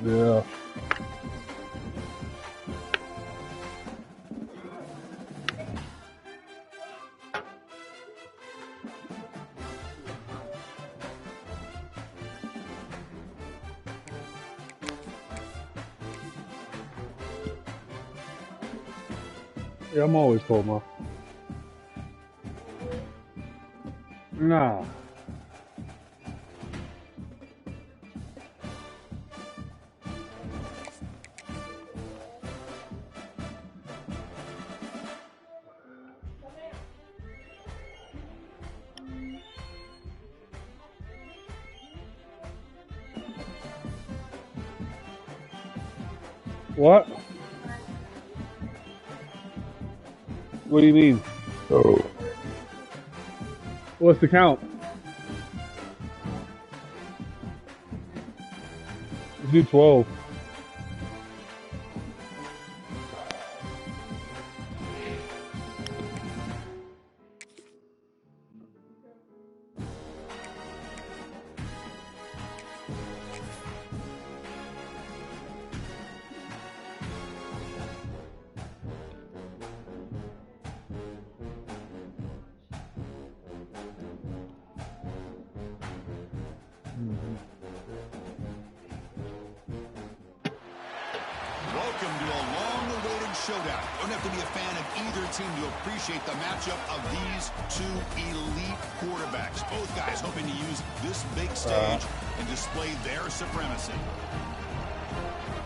Yeah. Yeah, I'm always cold, man. Nah. What? What do you mean? Oh. What's the count? Let's do 12. Welcome to a long-awaited showdown. Don't have to be a fan of either team to appreciate the matchup of these two elite quarterbacks. Both guys hoping to use this big stage and display their supremacy.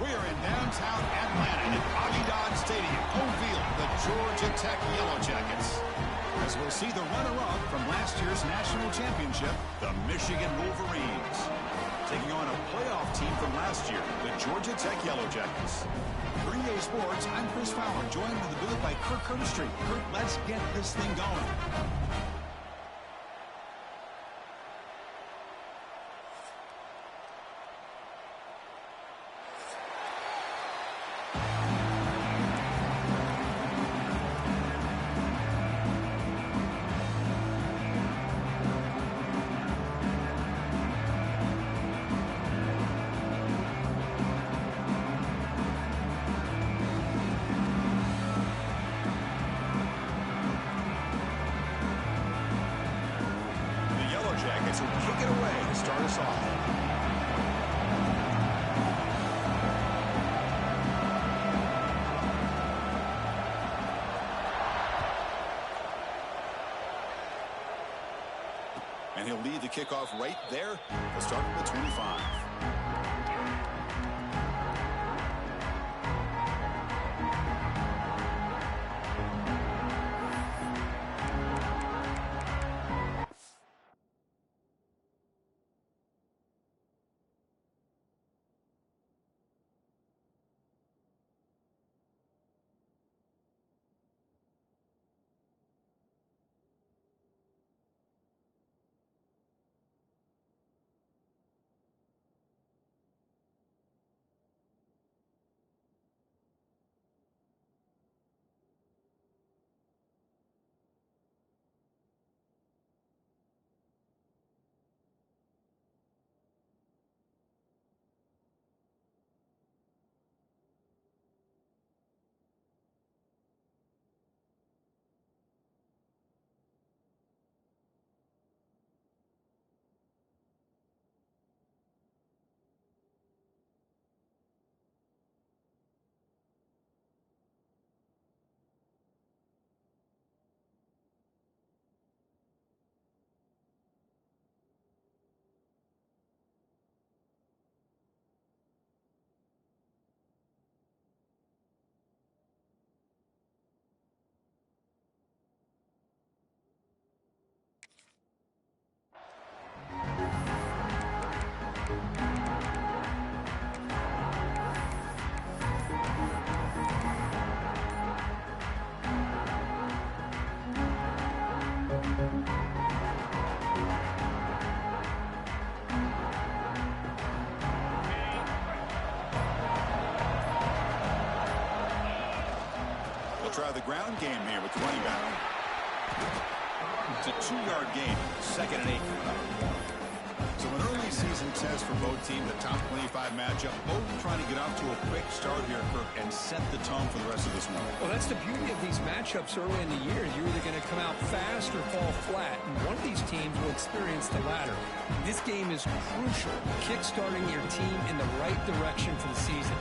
We are in downtown Atlanta at Aggie-Dodd Stadium, home field, the Georgia Tech Yellow Jackets. As we'll see the runner-up from last year's national championship, the Michigan Wolverines, taking on a playoff team from last year, the Georgia Tech Yellow Jackets. Green Day Sports, I'm Chris Fowler, joined in the booth by Kirk Herbstreit. Kirk, let's get this thing going. Jackets will kick it away to start us off. And he'll lead the kickoff right there. He'll start at the 25. Try the ground game here with the running back. It's a 2-yard gain, 2nd and 8. So an early season test for both teams, a top 25 matchup, both trying to get off to a quick start here, Kirk, and set the tone for the rest of this one. Well, that's the beauty of these matchups early in the year. You're either going to come out fast or fall flat, and one of these teams will experience the latter. This game is crucial, kickstarting your team in the right direction for the season.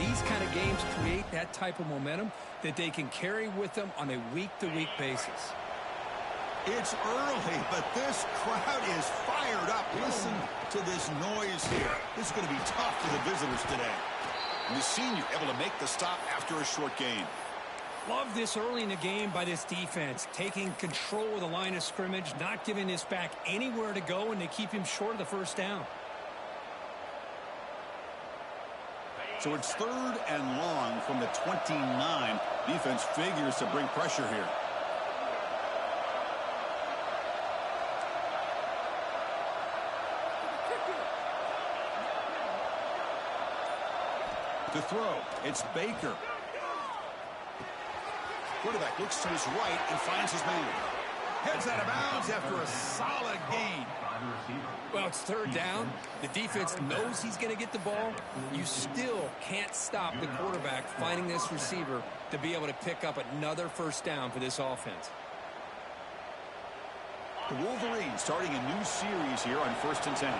These kind of games create that type of momentum that they can carry with them on a week-to-week basis. It's early, but this crowd is fired up. Listen to this noise here. This is going to be tough for the visitors today. And the senior able to make the stop after a short gain. Love this early in the game by this defense, taking control of the line of scrimmage, not giving this back anywhere to go, and they keep him short of the first down. So it's 3rd and long from the 29. Defense figures to bring pressure here. To throw, it's Baker. Quarterback looks to his right and finds his man. Heads out of bounds after a solid gain. Well, it's 3rd down. The defense knows he's going to get the ball. You still can't stop the quarterback finding this receiver to be able to pick up another first down for this offense. The Wolverines starting a new series here on 1st and 10.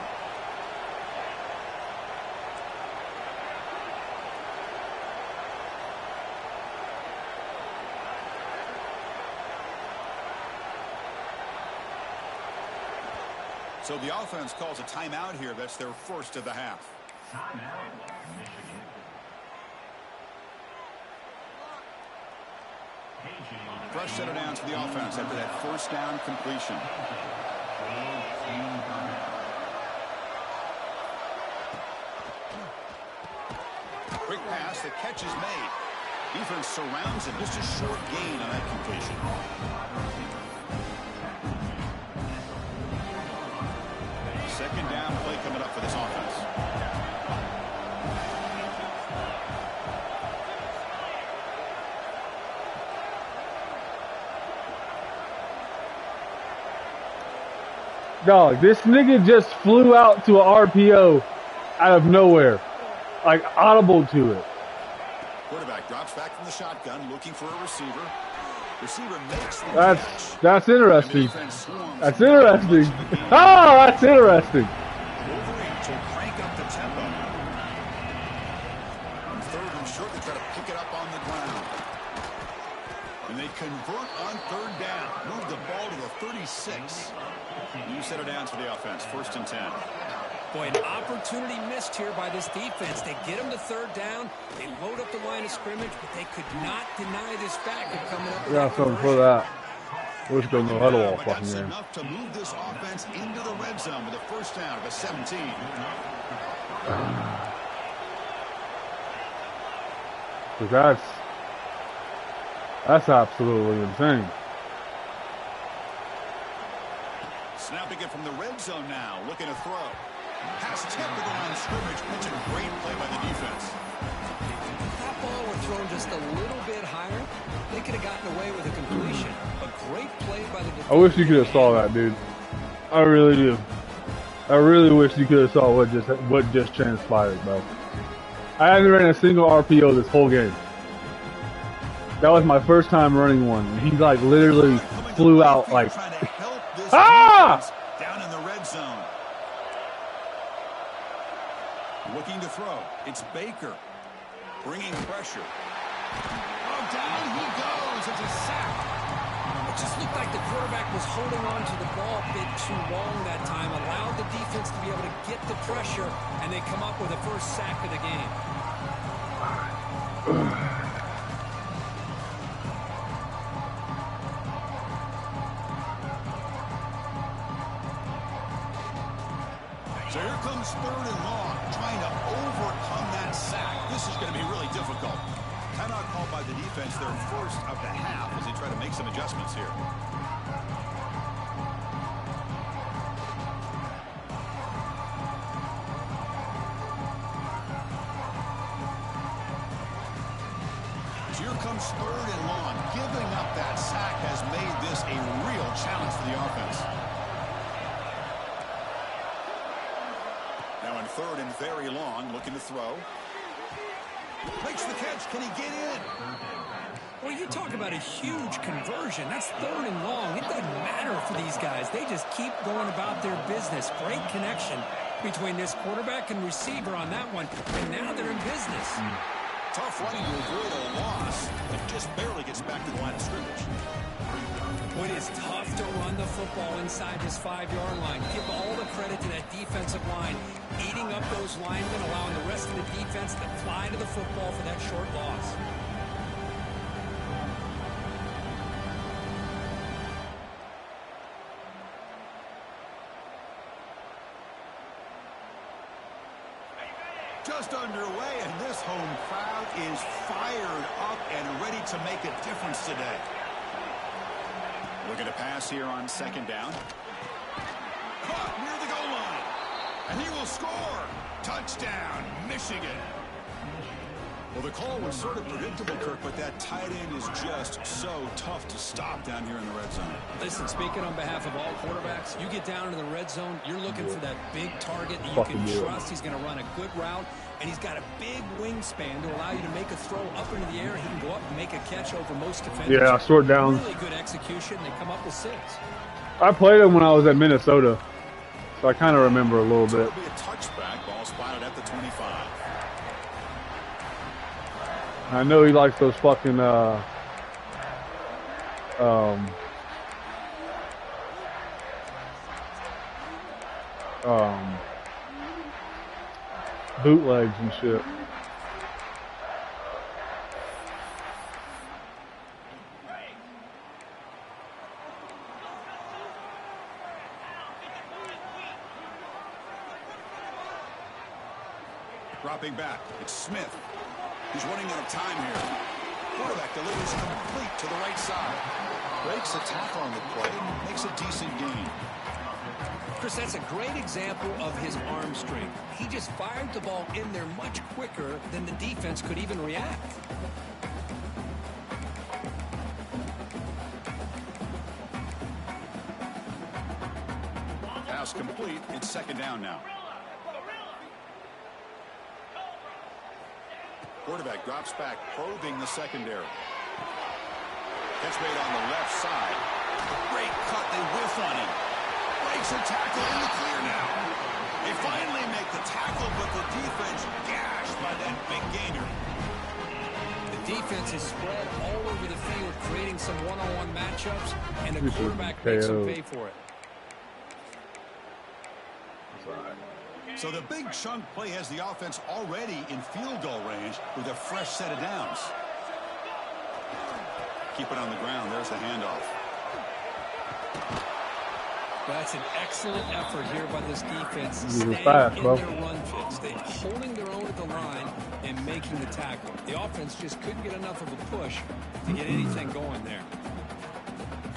So the offense calls a timeout here. That's their first of the half. Fresh set of downs for the offense after that first down completion. Quick pass, the catch is made. Defense surrounds him. Just a short gain on that completion. Second down play coming up for this offense. Dog, this nigga just flew out to an RPO out of nowhere. Like, audible to it. Quarterback drops back from the shotgun, looking for a receiver. Receiver makes the That's catch. interesting. That's interesting. Oh, that's interesting. Wolverines will crank up the tempo. On 3rd and short, they try to pick it up on the ground. And they convert on 3rd down. Move the ball to the 36. New set of downs for the offense. 1st and 10. Boy, an opportunity missed here by this defense. They get them to 3rd down. They load up the line of scrimmage, but they could not deny this back of coming up with Yeah, something for that. We're just going to huddle all But fucking that's game. enough to move this offense into the red zone with a first down of a 17. Because that's absolutely insane. Snapping it from the red zone now, looking to throw. Pass tipped to the line of scrimmage. That's a great play by the defense. If that ball were thrown just a little bit higher, they could have gotten away with a completion. A great play by the defense. I wish you could have saw that, dude. I really do. I really wish you could have saw what just transpired, bro. I haven't ran a single RPO this whole game. That was my first time running one. And he like literally flew out like ah! Down in the red zone. Looking to throw. It's Baker. Bringing pressure. Oh, down he goes. It's a sack. It just looked like the quarterback was holding on to the ball a bit too long that time. Allowed the defense to be able to get the pressure, and they come up with the first sack of the game. So here comes 3rd and long, trying to overcome that sack. This is going to be really difficult. Timeout called by the defense, their first of the half, as they try to make some adjustments here. So here comes 3rd and long. Giving up that sack has made this a real challenge for the offense. third and very long, looking to throw. Makes the catch. Can he get in? Well, you talk about a huge conversion. That's third and long. It doesn't matter for these guys. They just keep going about their business. Great connection between this quarterback and receiver on that one. And now they're in business. Tough running to avoid a loss, but just barely gets back to the line of scrimmage. It is tough to run the football inside this 5-yard line. Give all the credit to that defensive line, eating up those linemen, allowing the rest of the defense to fly to the football for that short loss. Just underway, and this home crowd is fired up and ready to make a difference today. Looking to pass here on second down. Caught near the goal line. And he will score. Touchdown, Michigan. Well, the call was sort of predictable, Kirk, but that tight end is just so tough to stop down here in the red zone. Listen, speaking on behalf of all quarterbacks, you get down into the red zone, you're looking for that big target that you can trust. He's going to run a good route, and he's got a big wingspan to allow you to make a throw up into the air. He can go up and make a catch over most defenders. Yeah, short down. Really good execution. They come up with 6. I played him when I was at Minnesota, so I kind of remember a little bit. It'll be a touchback. Ball spotted at the 25. I know he likes those fucking bootlegs and shit. Dropping back, it's Smith. He's running out of time here. Quarterback delivers complete to the right side. Breaks a tackle on the play, makes a decent gain. Chris, that's a great example of his arm strength. He just fired the ball in there much quicker than the defense could even react. Pass complete. It's second down now. Quarterback drops back, probing the secondary. Catch made on the left side. Great cut. They whiff on him. Breaks a tackle in the clear now. They finally make the tackle, but the defense gashed by that big gainer. The defense is spread all over the field, creating some one-on-one matchups, and the quarterback makes them pay for it. So the big chunk play has the offense already in field goal range with a fresh set of downs. Keep it on the ground. There's the handoff. That's an excellent effort here by this defense. Staying fast, in bro. their run fits. They're holding their own at the line and making the tackle. The offense just couldn't get enough of a push to get anything going there.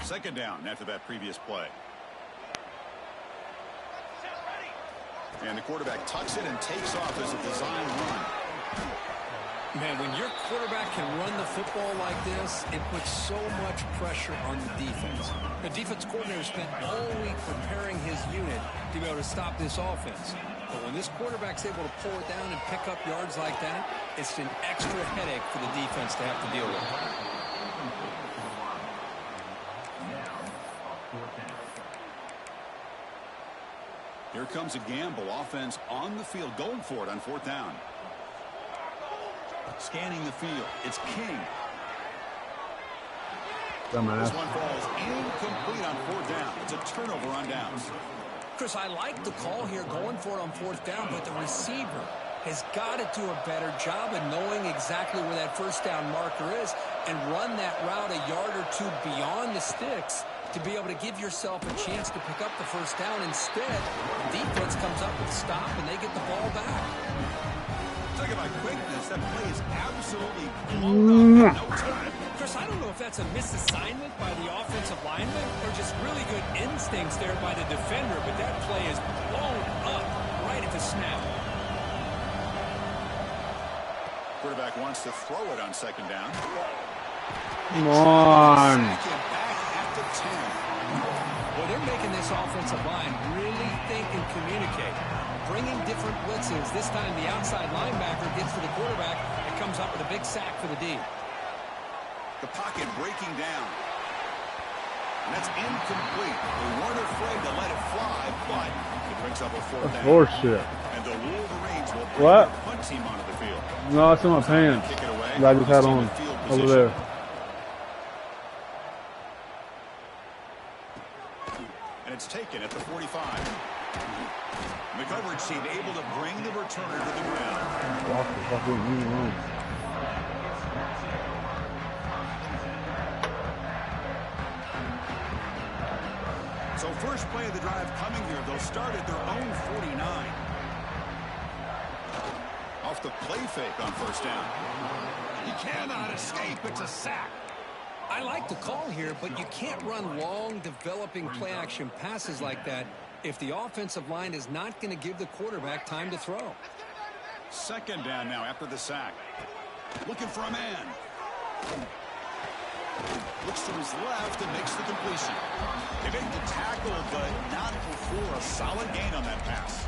Second down after that previous play. And the quarterback tucks it and takes off as a design run. Man, when your quarterback can run the football like this, it puts so much pressure on the defense. The defense coordinator spent all week preparing his unit to be able to stop this offense. But when this quarterback's able to pull it down and pick up yards like that, it's an extra headache for the defense to have to deal with. Here comes a gamble. Offense on the field, going for it on fourth down. Scanning the field. It's King. Dumbass. This one falls incomplete on fourth down. It's a turnover on downs. Chris, I like the call here going for it on fourth down, but the receiver has got to do a better job of knowing exactly where that first down marker is and run that route a yard or two beyond the sticks to be able to give yourself a chance to pick up the first down. Instead, the defense comes up with a stop and they get the ball back. Talking about quickness, that play is absolutely blown up in no time. Chris, I don't know if that's a misassignment by the offensive lineman or just really good instincts there by the defender, but that play is blown up right at the snap. Quarterback wants to throw it on second down. Come on. Back at the 10. Well, Well, they're making this offensive line really think and communicate. Bringing different blitzes. This time the outside linebacker gets to the quarterback and comes up with a big sack for the D. The pocket breaking down. And that's incomplete. They weren't afraid to let it fly, but it brings up a fourth down. Horseshit. And the Wolverines will bring What? their punt team onto the field. No, it's in my pants. Kick it away. I just had Team on in field over position. there. And it's taken at the 45. And the coverage team able to bring the returner to the ground. Walk the fuck in, leave me alone. So first play of the drive coming here. They'll start at their own 49. Off the play fake on first down. He cannot escape. It's a sack. I like the call here, but you can't run long, developing play-action passes like that if the offensive line is not going to give the quarterback time to throw. Second down now after the sack. Looking for a man. Looks to his left and makes the completion. They make the tackle, but not before a solid gain on that pass.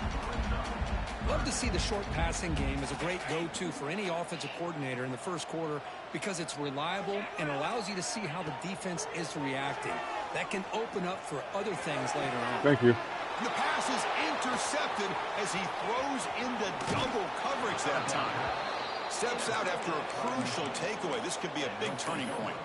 Love to see the short passing game as a great go-to for any offensive coordinator in the first quarter because it's reliable and allows you to see how the defense is reacting. That can open up for other things later on. Thank you. And the pass is intercepted as he throws into double coverage that time. Steps out after a crucial takeaway. This could be a big turning point.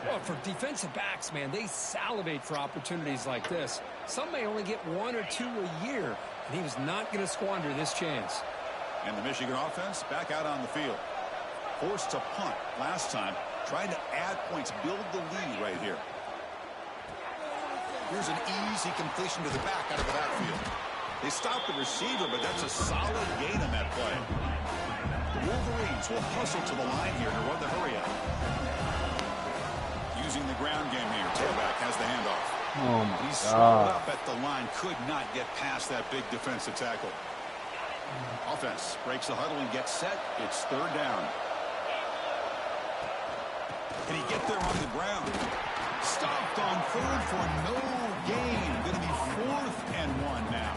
Well, for defensive backs, man, they salivate for opportunities like this. Some may only get one or two a year, and he was not going to squander this chance. And the Michigan offense back out on the field. Forced to punt last time, trying to add points, build the lead right here. Here's an easy completion to the back out of the backfield. They stop the receiver, but that's a solid gain on that play. The Wolverines will hustle to the line here to run the hurry up. Using the ground game here. Tailback has the handoff. Oh my He's slowed God. up at the line. Could not get past that big defensive tackle. Offense breaks the huddle and gets set. It's third down. Can he get there on the ground? Stopped on third for no gain. Going to be 4th and 1 now.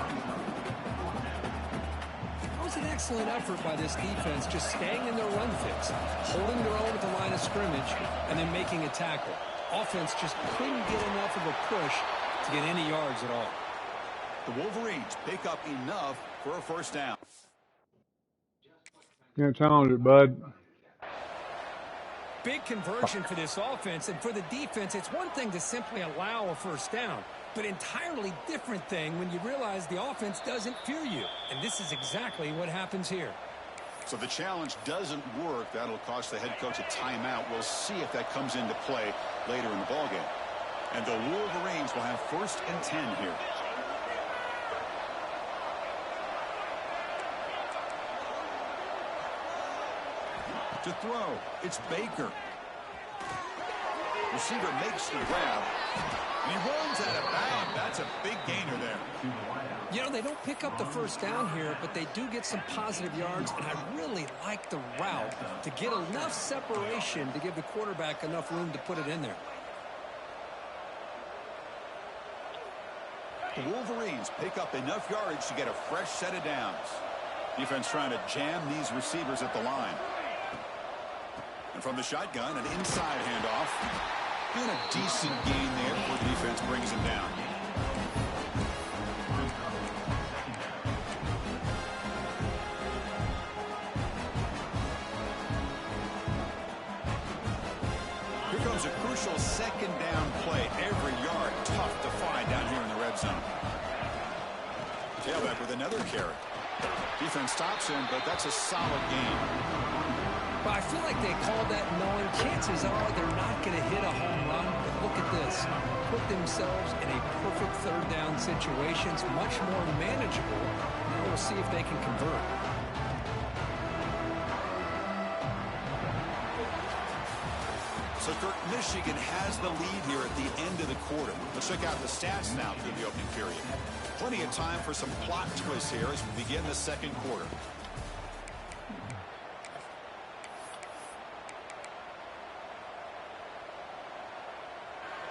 It was an excellent effort by this defense, just staying in their run fix, holding their own at the line of scrimmage, and then making a tackle. Offense just couldn't get enough of a push to get any yards at all. The Wolverines pick up enough for a first down. Can't challenge it, bud. Big conversion for this offense, and for the defense, it's one thing to simply allow a first down, but entirely different thing when you realize the offense doesn't fear you, and this is exactly what happens here. So the challenge doesn't work. That'll cost the head coach a timeout. We'll see if that comes into play later in the ballgame. And the Wolverines will have 1st and 10 here. To throw, it's Baker. Receiver makes the grab. And he runs out of bounds. That's a big gainer there. You know, they don't pick up the first down here, but they do get some positive yards, and I really like the route to get enough separation to give the quarterback enough room to put it in there. The Wolverines pick up enough yardage to get a fresh set of downs. Defense trying to jam these receivers at the line. And from the shotgun, an inside handoff. And a decent gain there before the defense brings him down. Here comes a crucial second down play. Every yard tough to find down here in the red zone. Tailback with another carry. Defense stops him, but that's a solid gain. But I feel like they called that knowing chances are they're not going to hit a home run. But look at this. Put themselves in a perfect third down situation. It's much more manageable. Now we'll see if they can convert. So, Kirk, Michigan has the lead here at the end of the quarter. Let's check out the stats now through the opening period. Plenty of time for some plot twists here as we begin the second quarter.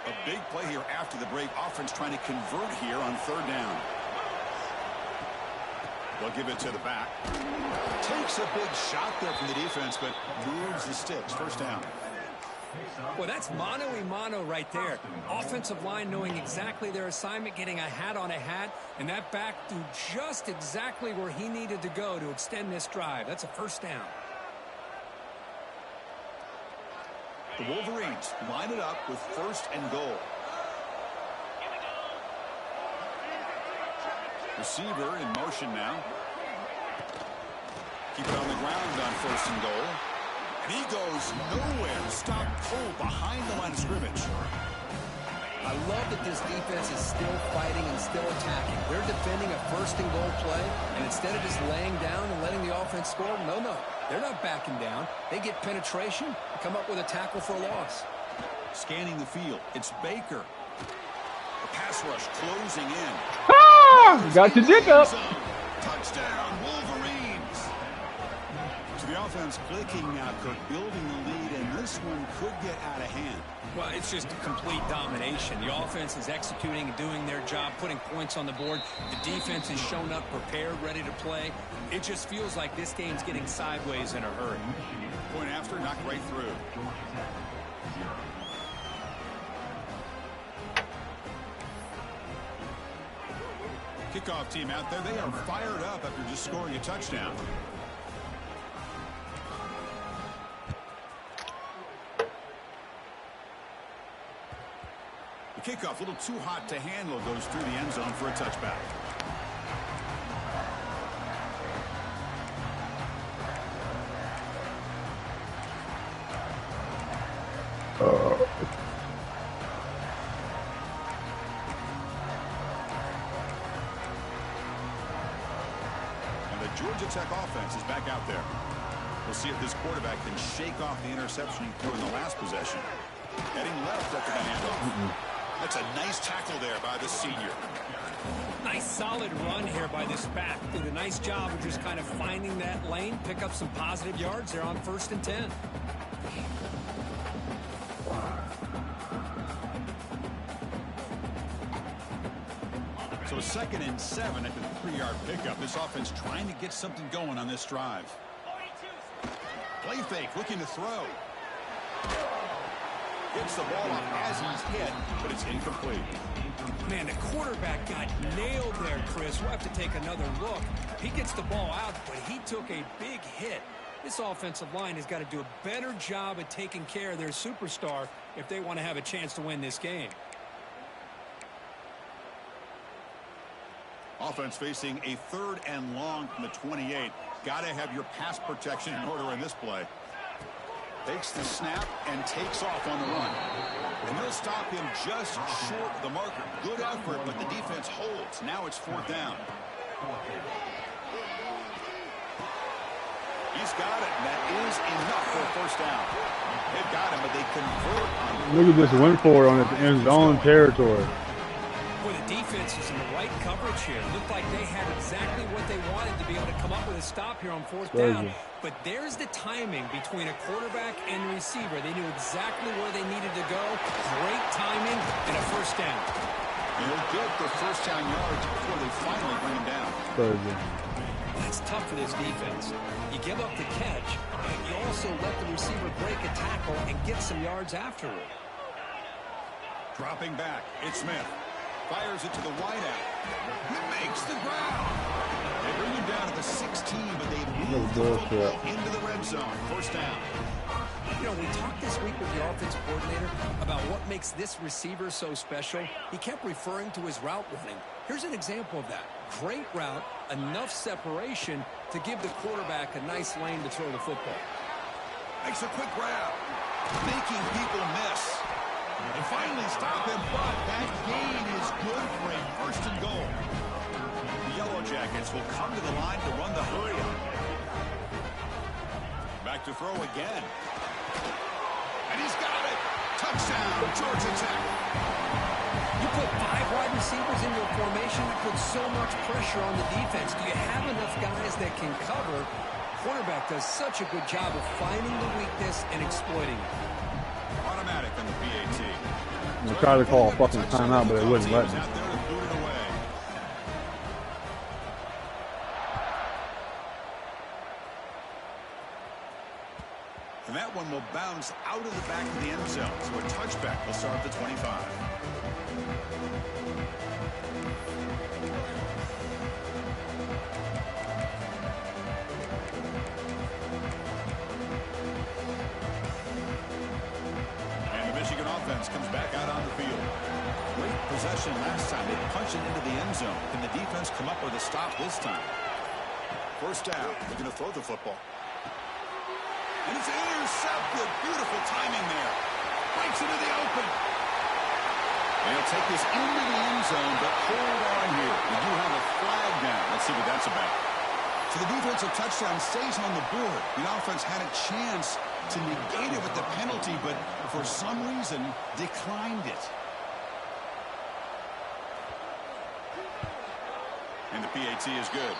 A big play here after the break. Offense trying to convert here on 3rd down. They'll give it to the back. Takes a big shot there from the defense, but moves the sticks. 1st down. Well, that's mano-a-mano right there. Offensive line knowing exactly their assignment, getting a hat on a hat, and that back threw just exactly where he needed to go to extend this drive. That's a 1st down. The Wolverines line it up with 1st and goal. Receiver in motion now. Keep it on the ground on 1st and goal. And he goes nowhere. Stop cold behind the line of scrimmage. I love that this defense is still fighting and still attacking. They're defending a 1st and goal play, and instead of just laying down and letting the offense score, no. They're not backing down. They get penetration and come up with a tackle for a loss. Scanning the field. It's Baker. The pass rush closing in. Ah! Got your dick up. Touchdown, Wolverines. So the offense clicking now, Kirk, building the lead, and this one could get out of hand. Well, it's just a complete domination. The offense is executing and doing their job, putting points on the board. The defense has shown up, prepared, ready to play. It just feels like this game's getting sideways in a hurry. Point after, knocked right through. Kickoff team out there. They are fired up after just scoring a touchdown. The kickoff, a little too hot to handle, goes through the end zone for a touchback. And the Georgia Tech offense is back out there. We'll see if this quarterback can shake off the interception he threw in the last possession. Heading left after the handoff. That's a nice tackle there by the senior. Nice solid run here by this back. Did a nice job of just kind of finding that lane, pick up some positive yards there on 1st and 10. So 2nd and 7 after the 3-yard pickup. This offense trying to get something going on this drive. Play fake, looking to throw. Gets the ball off as he's hit, but it's incomplete. Man, the quarterback got nailed there, Chris. We'll have to take another look. He gets the ball out, but he took a big hit. This offensive line has got to do a better job at taking care of their superstar if they want to have a chance to win this game. Offense facing a 3rd and long from the 28. Got to have your pass protection in order in this play. Takes the snap and takes off on the run. And they'll stop him just short of the marker. Good effort, but the defense holds. Now it's 4th down. He's got it. That is enough for a 1st down. They've got him, but they convert on. Look at this win for it on its end zone territory. Boy, the defense is in the right coverage here. Looked like they had exactly what they wanted to be able to come up with a stop here on 4th down. But there's the timing between a quarterback and the receiver. They knew exactly where they needed to go. Great timing and a 1st down. They'll get the 1st down yards before they finally bring him down. That's tough for this defense. You give up the catch, and you also let the receiver break a tackle and get some yards afterward. Dropping back, it's Smith. Fires it to the wideout. He makes the ground. They bring him down to the 16, but they move the football into the red zone. 1st down. You know, we talked this week with the offensive coordinator about what makes this receiver so special. He kept referring to his route running. Here's an example of that. Great route, enough separation to give the quarterback a nice lane to throw the football. Makes a quick grab, making people miss. And finally stop him, but that gain is good for a 1st and goal. The Yellow Jackets will come to the line to run the hurry up. Back to throw again. And he's got it. Touchdown, Georgia Tech. You put 5 wide receivers into a formation, you put so much pressure on the defense. Do you have enough guys that can cover? Quarterback does such a good job of finding the weakness and exploiting it. Automatic on the PAT. I tried to call a fucking timeout, but it wouldn't let me. And that one will bounce out of the back of the end zone. So a touchback will start at the 25. Comes back out on the field. Great possession last time. They punch it into the end zone. Can the defense come up with a stop this time? First down. They're going to throw the football. And it's intercepted. Beautiful timing there. Breaks into the open. And he'll take this into the end zone, but hold on here. We do have a flag down. Let's see what that's about. So the defensive touchdown stays on the board. The offense had a chance to negate it with the penalty, but for some reason declined it. And the PAT is good.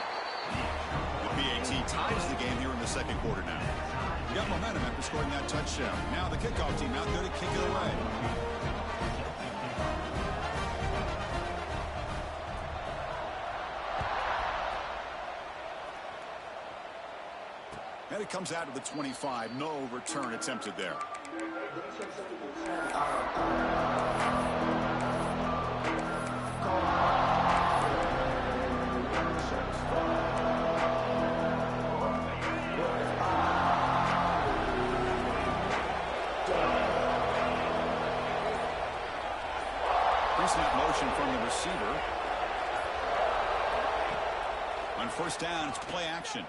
The PAT ties the game here in the second quarter now. We got momentum after scoring that touchdown. Now the kickoff team out there to kick it away. And it comes out to the 25. No return attempted there. Pre-snap motion from the receiver. On first down, it's play action.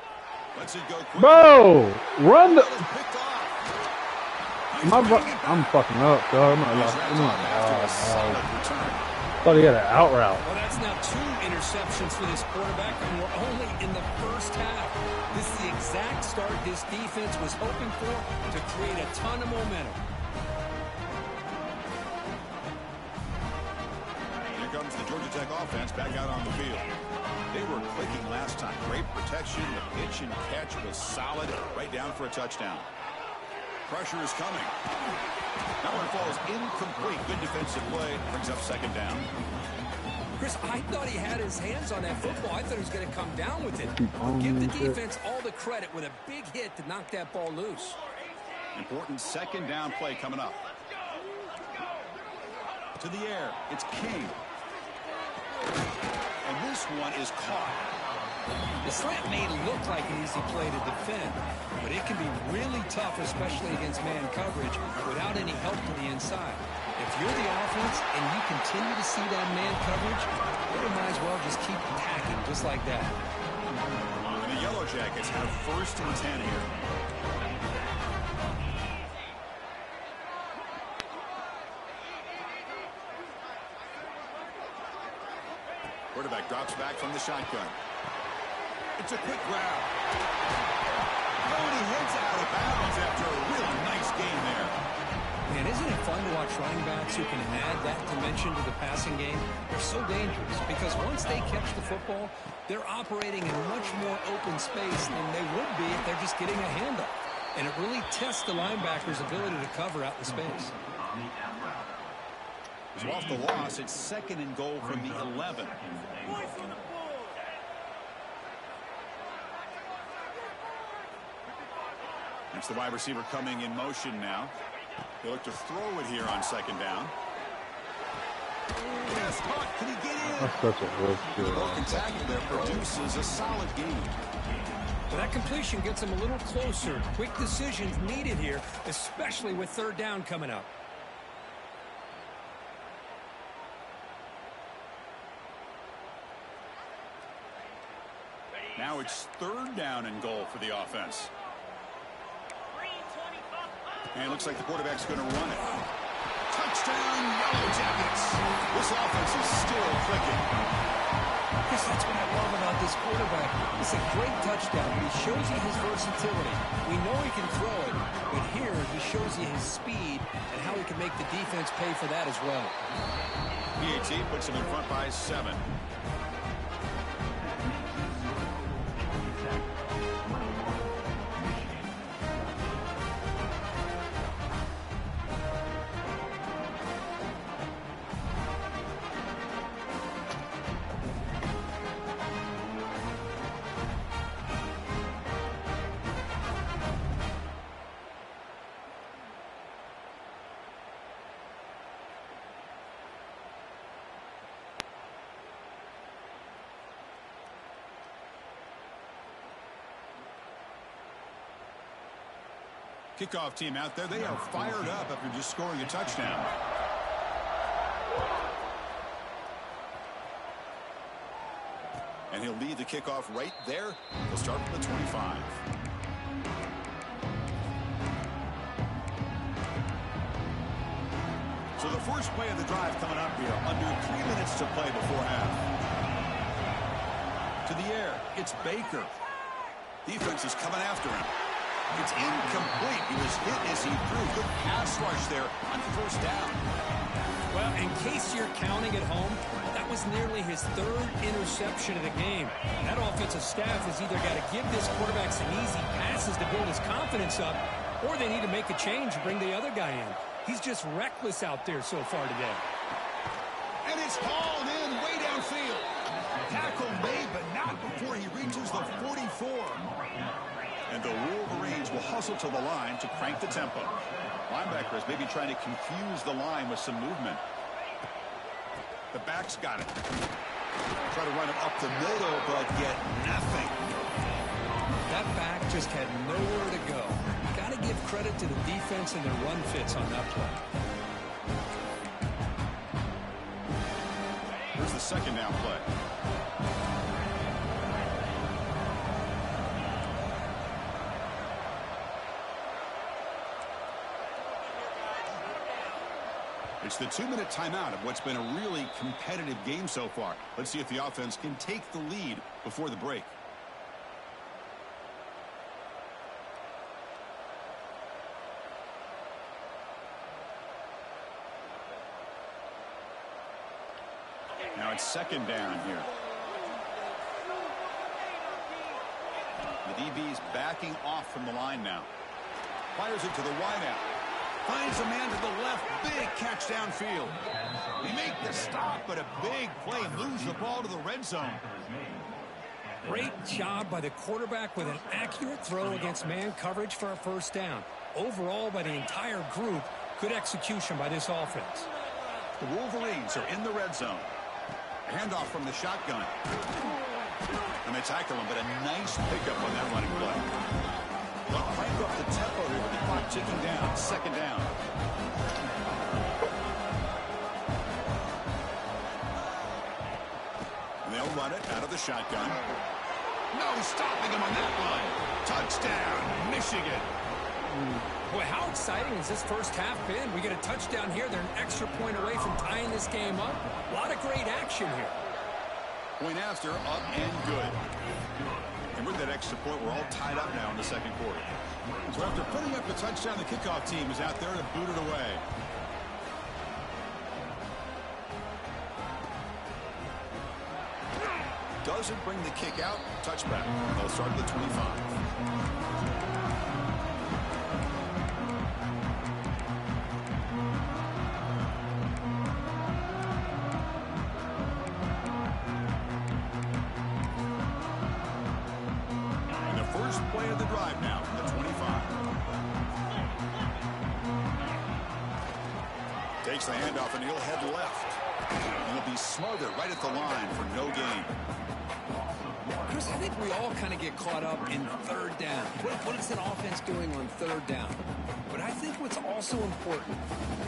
Lets it go quick. Bro, run the. I'm fucking up, dog. Thought he had an out route. Well, that's now 2 interceptions for this quarterback, and we're only in the first half. This is the exact start this defense was hoping for to create a ton of momentum. Here comes the Georgia Tech offense back out on the field. They were clicking last time. Great protection. The pitch and catch was solid. Right down for a touchdown. Pressure is coming. That one falls incomplete. Good defensive play. Brings up second down. Chris, I thought he had his hands on that football. I thought he was going to come down with it. Give the defense all the credit with a big hit to knock that ball loose. Important second down play coming up. To the air. It's King. And this one is caught. The slant may look like an easy play to defend, but it can be really tough, especially against man coverage, without any help to the inside. If you're the offense and you continue to see that man coverage, you might as well just keep attacking just like that. And the Yellow Jackets have first and 10 here. Quarterback drops back from the shotgun. It's a quick grab. Oh, and he heads out of bounds after a really nice game there. Man, isn't it fun to watch running backs who can add that dimension to the passing game? They're so dangerous because once they catch the football, they're operating in much more open space than they would be if they're just getting a handoff. And it really tests the linebacker's ability to cover out the space. So off the loss, it's second and goal from the 11. It's the wide receiver coming in motion now. They look to throw it here on second down. Yes, caught. Can he get in? That's such a risk. Broken tackle there produces a solid gain. But that completion gets them a little closer. Quick decisions needed here, especially with third down coming up. Now it's third down and goal for the offense. And it looks like the quarterback's going to run it. Touchdown, Yellow Jackets. This offense is still clicking. Chris, that's what I love about this quarterback. It's a great touchdown. He shows you his versatility. We know he can throw it, but here he shows you his speed and how he can make the defense pay for that as well. PAT puts him in front by 7. Kickoff team out there, they are fired up after just scoring a touchdown. And he'll lead the kickoff right there. He'll start from the 25. So the first play of the drive coming up here. Under 3 minutes to play before half. To the air, it's Baker. Defense is coming after him. It's incomplete. He was hit as he threw. Good pass rush there on first down. Well, in case you're counting at home, that was nearly his third interception of the game. That offensive staff has either got to give this quarterback some easy passes to build his confidence up, or they need to make a change and bring the other guy in. He's just reckless out there so far today. And it's hauled in way downfield. Tackle made, but not before he reaches the 44. And the Wolverines will hustle to the line to crank the tempo. Linebackers maybe trying to confuse the line with some movement. The back's got it. Try to run it up the middle, but get nothing. That back just had nowhere to go. Got to give credit to the defense and their run fits on that play. Here's the second down play. It's the 2-minute timeout of what's been a really competitive game so far. Let's see if the offense can take the lead before the break. Now it's second down here. The DB's backing off from the line now. Fires it to the wideout. Finds a man to the left. Big catch downfield. They make the stop, but a big play moves the ball to the red zone. Great job by the quarterback with an accurate throw against man coverage for a first down. Overall, by the entire group, good execution by this offense. The Wolverines are in the red zone. Handoff from the shotgun. And they tackle him, but a nice pickup on that running play. They'll crank up the tempo here with the clock ticking down. Second down. And they'll run it out of the shotgun. No stopping him on that line. Touchdown, Michigan. Boy, how exciting has this first half been? We get a touchdown here. They're an extra point away from tying this game up. A lot of great action here. Point after, up and good. And with that extra point, we're all tied up now in the second quarter. So after putting up the touchdown, the kickoff team is out there to boot it away. Doesn't bring the kick out. Touchback. They'll start at the 25. Play of the drive now from the 25. Takes the handoff and he'll head left. And he'll be smothered right at the line for no gain. Chris, I think we all kind of get caught up in third down. What is an offense doing on third down? But I think what's also important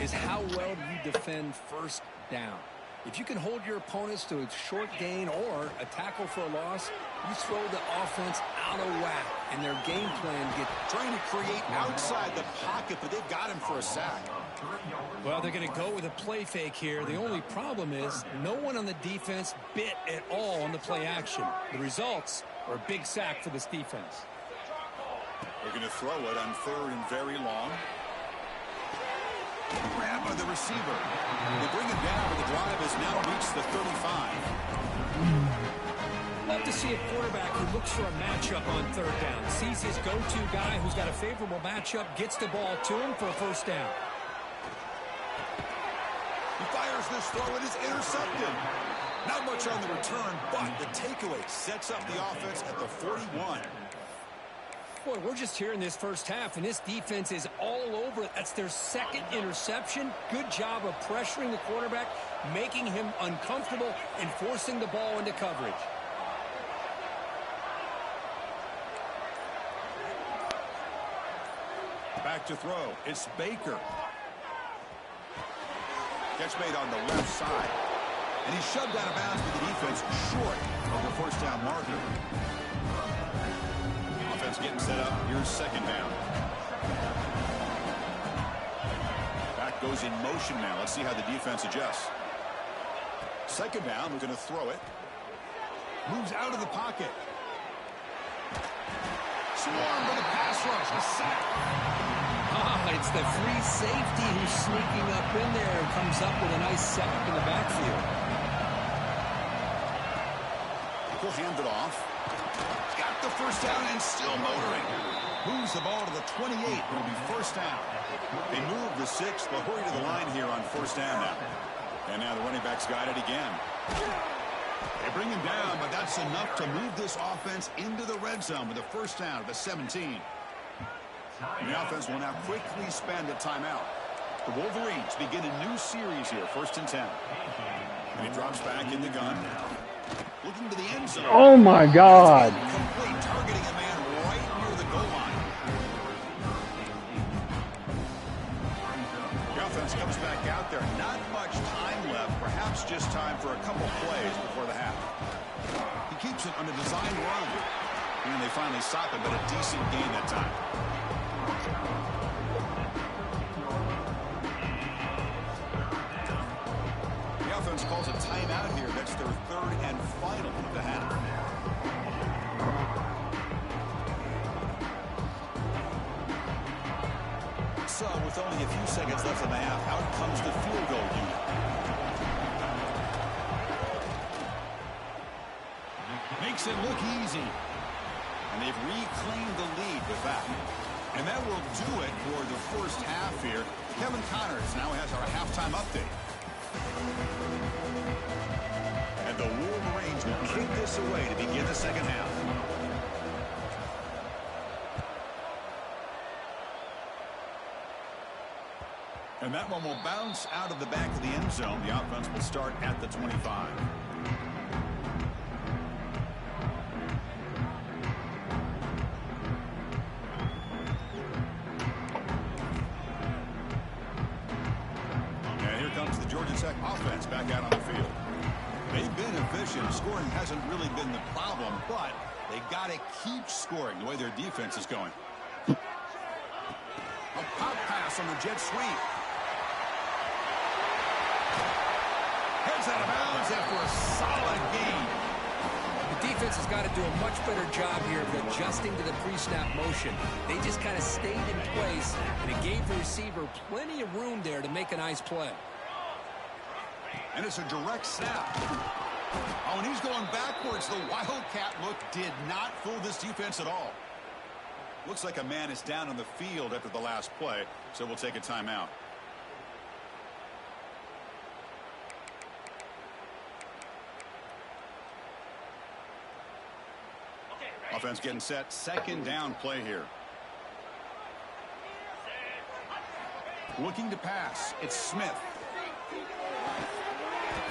is how well do you defend first down. If you can hold your opponents to a short gain or a tackle for a loss, you throw the offense out of whack, and their game plan gets trying to create outside the pocket, but they've got him for a sack. Well, they're going to go with a play fake here. The only problem is no one on the defense bit at all on the play action. The results are a big sack for this defense. They're going to throw it on third and very long. Grab by the receiver. They bring it down, but the drive has now reached the 35. Love to see a quarterback who looks for a matchup on third down. Sees his go-to guy who's got a favorable matchup, gets the ball to him for a first down. He fires this throw, it is intercepted. Not much on the return, but the takeaway sets up the offense at the 41. Boy, we're just here in this first half, and this defense is all over it. That's their second interception. Good job of pressuring the quarterback, making him uncomfortable, and forcing the ball into coverage. Back to throw. It's Baker. Catch made on the left side. And he's shoved out of bounds with the defense short of the first down marker. Offense getting set up. Here's second down. Back goes in motion now. Let's see how the defense adjusts. Second down. We're going to throw it. Moves out of the pocket. Swarm with a pass rush. A sack. It's the free safety who's sneaking up in there and comes up with a nice sack in the backfield. He'll hand it off. Got the first down and still motoring. Moves the ball to the 28. It'll be first down. They move the 6. They'll hurry to the line here on first down now. And now the running back's got it again. They bring him down, but that's enough to move this offense into the red zone with a first down at the 17. And the offense will now quickly spend a timeout. The Wolverines begin a new series here, 1st and 10. And he drops back in the gun. Looking to the end zone. Oh my God. Complete, targeting a man right near the goal line. The offense comes back out there. Not much time left. Perhaps just time for a couple plays before the half. He keeps it on a design run. And they finally stop it, but a decent gain that time. The offense calls a timeout here. That's their 3rd and final of the half. So, with only a few seconds left in the half, out comes the field goal unit. Makes it look easy. And they've reclaimed the lead with that. And that will do it for the first half here. Kevin Connors now has our halftime update. And the Wolverines will kick this away to begin the second half. And that one will bounce out of the back of the end zone. The offense will start at the 25. Offense back out on the field. They've been efficient. Scoring hasn't really been the problem, but they got to keep scoring the way their defense is going. A pop pass on the jet sweep. Heads out of bounds after a solid gain. The defense has got to do a much better job here of adjusting to the pre-snap motion. They just kind of stayed in place, and it gave the receiver plenty of room there to make a nice play. And it's a direct snap. Oh, and he's going backwards. The Wildcat look did not fool this defense at all. Looks like a man is down on the field after the last play, so we'll take a timeout. Offense getting set. Second down play here. Looking to pass. It's Smith.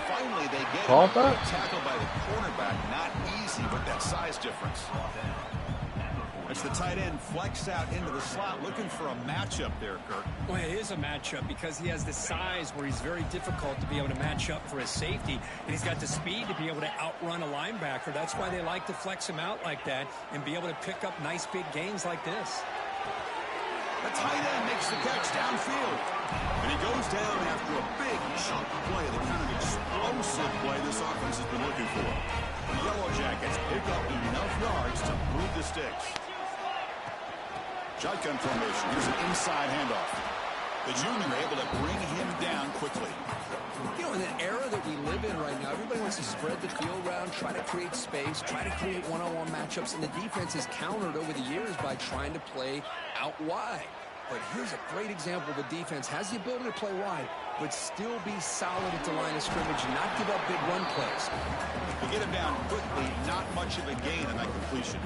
Finally, they get him. Tackled by the cornerback. Not easy with that size difference. It's the tight end flexed out into the slot, looking for a matchup there, Kirk. Well, it is a matchup because he has the size where he's very difficult to be able to match up for his safety, and he's got the speed to be able to outrun a linebacker. That's why they like to flex him out like that and be able to pick up nice big gains like this. The tight end makes the catch downfield. And he goes down after a big chunk play, the kind of explosive play this offense has been looking for. The Yellow Jackets pick up enough yards to move the sticks. Shotgun formation. Here's an inside handoff. The junior able to bring him down quickly. You know, in an era that we live in right now, everybody wants to spread the field around, try to create space, try to create one-on-one matchups, and the defense has countered over the years by trying to play out wide. But here's a great example of a defense has the ability to play wide, but still be solid at the line of scrimmage and not give up big run plays. To get him down quickly, not much of a gain on that completion.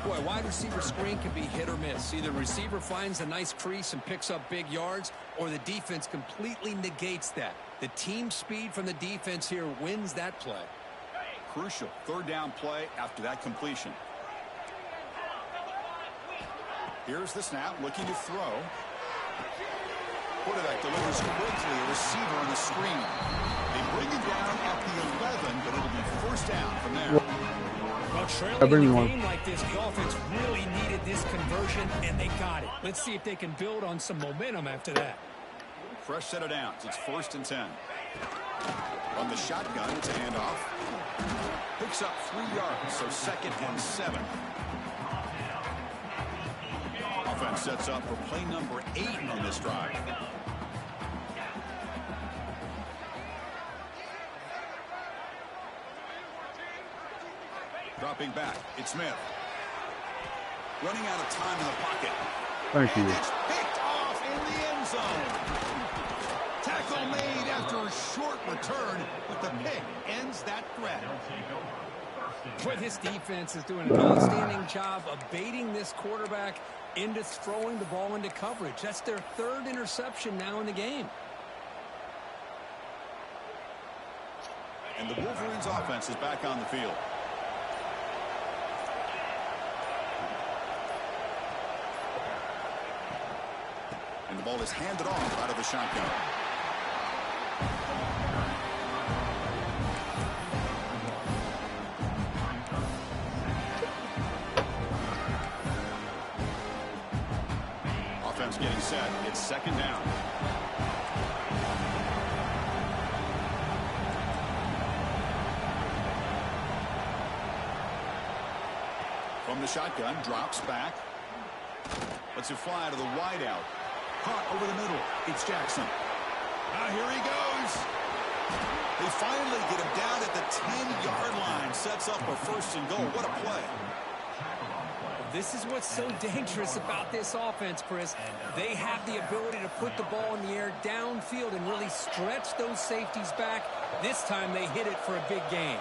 Boy, wide receiver screen can be hit or miss. Either the receiver finds a nice crease and picks up big yards, or the defense completely negates that. The team speed from the defense here wins that play. Crucial third down play after that completion. Here's the snap, looking to throw. Quarterback delivers quickly, a receiver on the screen. They bring it down at the 11, but it'll be first down from there. Well, trailing in a game like this, the offense really needed this conversion, and they got it. Let's see if they can build on some momentum after that. Fresh set of downs. It's 1st and 10. On the shotgun, it's a handoff. Picks up 3 yards, so 2nd and 7. Offense sets up for play number 8 on this drive. Dropping back, it's Smith. Running out of time in the pocket. Thank you. And it's picked off in the end zone. Tackle made after a short return, but the pick ends that threat. Boy, this defense is doing an outstanding job of baiting this quarterback into throwing the ball into coverage. That's their 3rd interception now in the game. And the Wolverines offense is back on the field. And the ball is handed off out of the shotgun. Offense getting set. It's 2nd down. From the shotgun, drops back. Lets it fly to the wideout. Caught over the middle. It's Jackson. Now here he goes. They finally get him down at the 10-yard line. Sets up a 1st and goal. What a play. This is what's so dangerous about this offense, Chris. They have the ability to put the ball in the air downfield and really stretch those safeties back. This time they hit it for a big gain.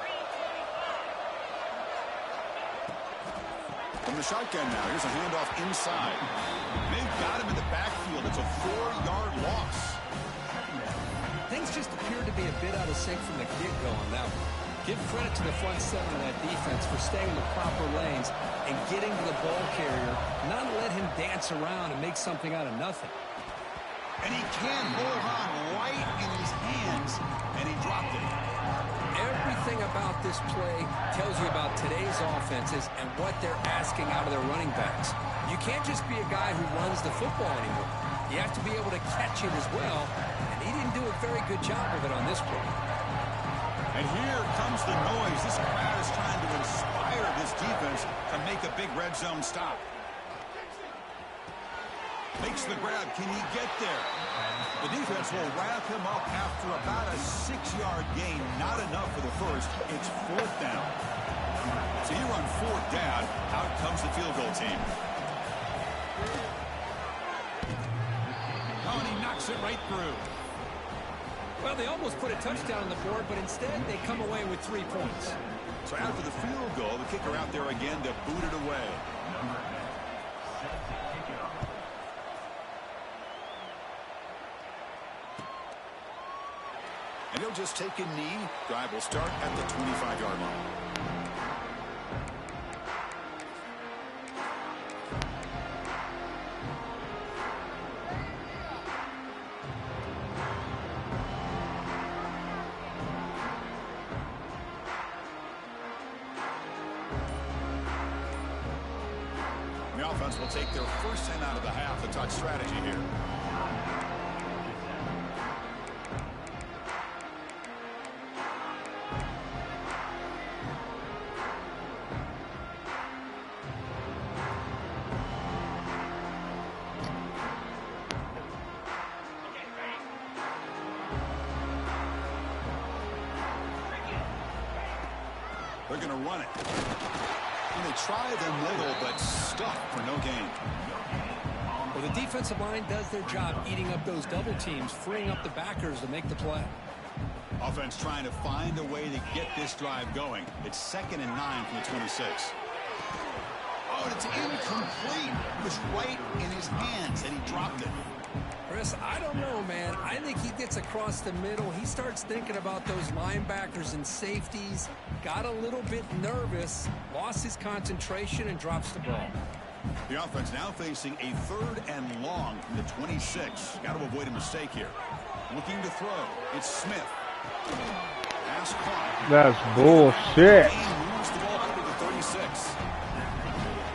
From the shotgun now, here's a handoff inside. They've got him in the backfield. It's a 4-yard loss. Things just appear to be a bit out of sync from the get-go on that one. Give credit to the front 7 of that defense for staying in the proper lanes and getting to the ball carrier, not let him dance around and make something out of nothing. And he can hold on right in his hands, and he dropped it. Everything about this play tells you about today's offenses and what they're asking out of their running backs. You can't just be a guy who runs the football anymore. You have to be able to catch it as well, and he didn't do a very good job of it on this play. And here comes the noise. This crowd is trying to inspire this defense to make a big red zone stop. Makes the grab. Can he get there? The defense will wrap him up after about a 6-yard gain. Not enough for the first. It's 4th down. So here on 4th down, out comes the field goal team. Oh, and he knocks it right through. Well, they almost put a touchdown on the board, but instead they come away with 3 points. So after the field goal, the kicker out there again to boot it away. And he'll just take a knee. Drive will start at the 25-yard line. The offense will take their first 10 out of the half. The touch strategy here. They're going to run it. And they try the middle, but stuck for no gain. Well, the defensive line does their job eating up those double teams, freeing up the backers to make the play. Offense trying to find a way to get this drive going. It's 2nd and 9 from the 26. Oh, and it's incomplete. It was right in his hands, and he dropped it. Chris, I don't know, man. I think he gets across the middle. He starts thinking about those linebackers and safeties. Got a little bit nervous, lost his concentration, and drops the ball. The offense now facing a 3rd and long from the 26. Got to avoid a mistake here. Looking to throw. It's Smith. Pass caught. That's bullshit. Moves the ball out to the 36.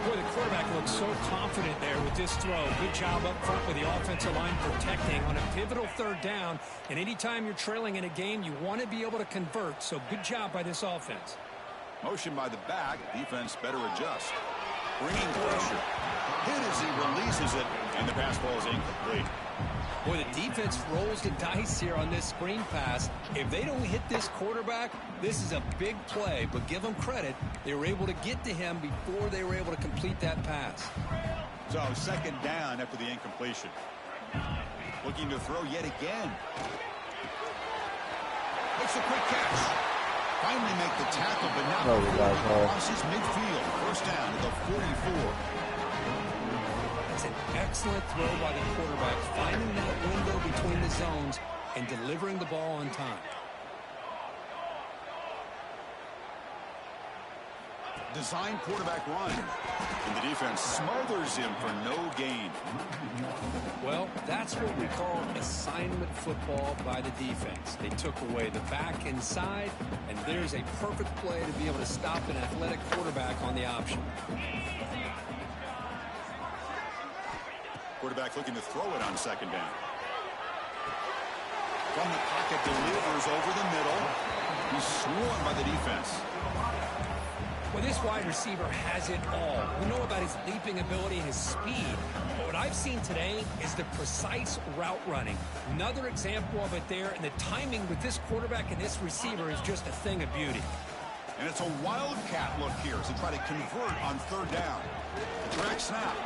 Boy, the quarterback looks so confident there with this throw. Good job up front with the offensive line protecting on a pivotal 3rd down. And anytime you're trailing in a game, you want to be able to convert. So good job by this offense. Motion by the back. Defense better adjust. Bringing pressure. Hit as he releases it, and the pass ball is incomplete. Boy, the defense rolls the dice here on this screen pass. If they don't hit this quarterback, this is a big play. But give them credit. They were able to get to him before they were able to complete that pass. So 2nd down after the incompletion. Looking to throw yet again. Makes a quick catch. Finally make the tackle, but now crosses midfield. 1st down to the 44. That's an excellent throw by the quarterback, finding that window between the zones and delivering the ball on time. Design quarterback run. And the defense smothers him for no gain. Well, that's what we call assignment football by the defense. They took away the back inside, and there's a perfect play to be able to stop an athletic quarterback on the option. Quarterback looking to throw it on 2nd down. From the pocket, delivers over the middle. He's swarmed by the defense. Well, this wide receiver has it all. We know about his leaping ability, his speed. But what I've seen today is the precise route running. Another example of it there, and the timing with this quarterback and this receiver is just a thing of beauty. And it's a wildcat look here as they try to convert on 3rd down. The direct snap.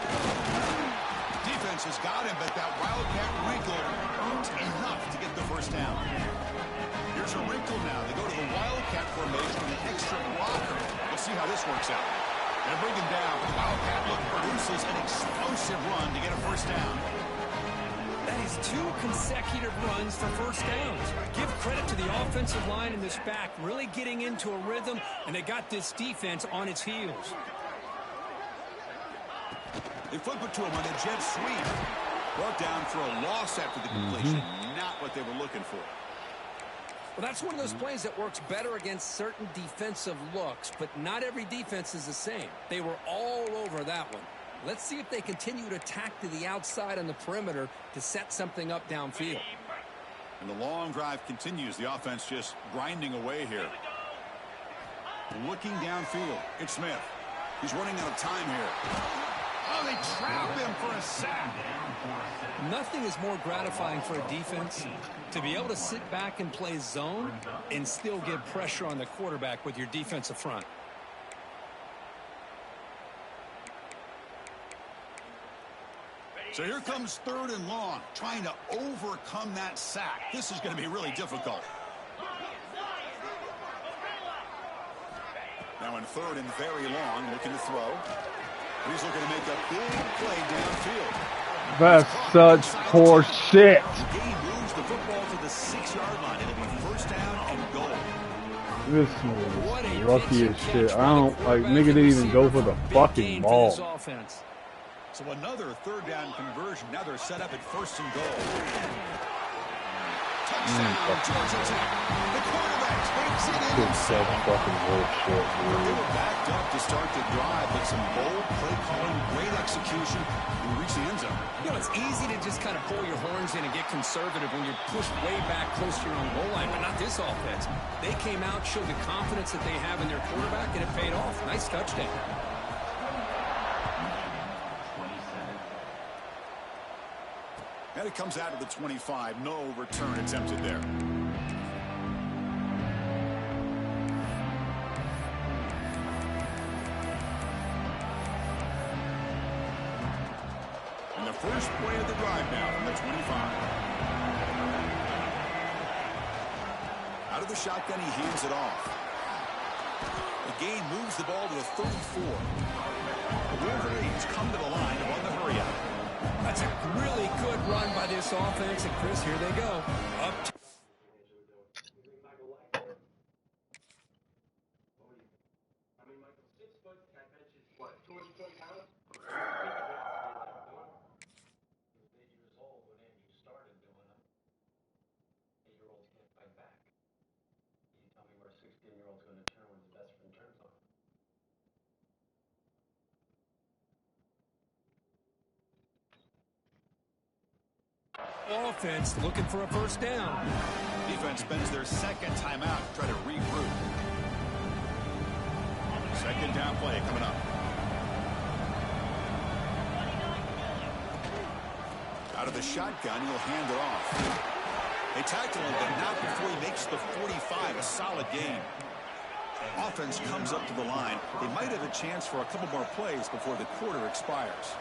Defense has got him, but that wildcat wrinkle earned enough to get the 1st down. Here's a wrinkle now. They go to the wildcat formation with an extra blocker. We'll see how this works out. They bring him down, but the wildcat look produces an explosive run to get a 1st down. That is 2 consecutive runs for 1st downs. Give credit to the offensive line in this back, really getting into a rhythm, and they got this defense on its heels. They flip it to him on a jet sweep. Brought down for a loss after the completion. Not what they were looking for. Well, that's one of those plays that works better against certain defensive looks, but not every defense is the same. They were all over that one. Let's see if they continue to attack to the outside on the perimeter to set something up downfield. And the long drive continues. The offense just grinding away here. Looking downfield. It's Smith. He's running out of time here. Oh, they trap him for a sack. Nothing is more gratifying for a defense to be able to sit back and play zone and still get pressure on the quarterback with your defensive front. So here comes 3rd and long, trying to overcome that sack. This is going to be really difficult. Now in 3rd and very long, looking to throw. He's looking to make a big play downfield. That's such poor shit. The game moves the football to the 6-yard line. It'll be 1st down and goal. This was lucky as shit. I don't like nigga didn't even go for the fucking ball. So another 3rd down conversion. Now they're set up at 1st and goal. Touchdown, Georgia Tech. The quarterback takes it in. It's such fucking bullshit, dude. They were backed up to start the drive, but some bold play calling, great execution, and reach the end zone. You know, it's easy to just kind of pull your horns in and get conservative when you're pushed way back close to your own goal line, but not this offense. They came out, showed the confidence that they have in their quarterback, and it paid off. Nice touchdown. And it comes out of the 25. No return attempted there. And the first play of the drive now from the 25. Out of the shotgun, he hands it off. The gain moves the ball to the 34. The Wolverines come to the line to run the hurry out. That's a really good run by this offense, and Chris, here they go. Up. 16-year-old's going to turn when his best friend turns on him. Offense looking for a first down. Defense spends their second timeout to try to regroup. Second down play coming up. Out of the shotgun, he'll hand it off. They tackle him, but not before he makes the 45. A solid game. Offense comes up to the line. They might have a chance for a couple more plays before the quarter expires.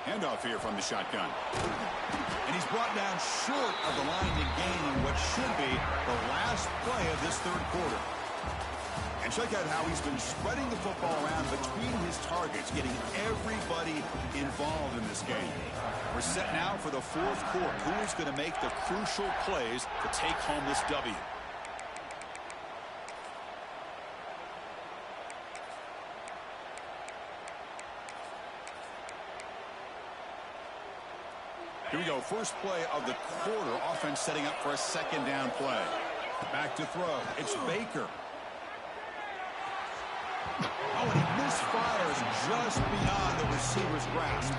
Handoff here from the shotgun. And he's brought down short of the line to gain what should be the last play of this third quarter. And check out how he's been spreading the football around between his targets, getting everybody involved in this game. We're set now for the fourth quarter. Who is going to make the crucial plays to take home this W? Here we go. First play of the quarter. Offense setting up for a second down play. Back to throw. It's Baker. Oh, and he misfires just beyond the receiver's grasp.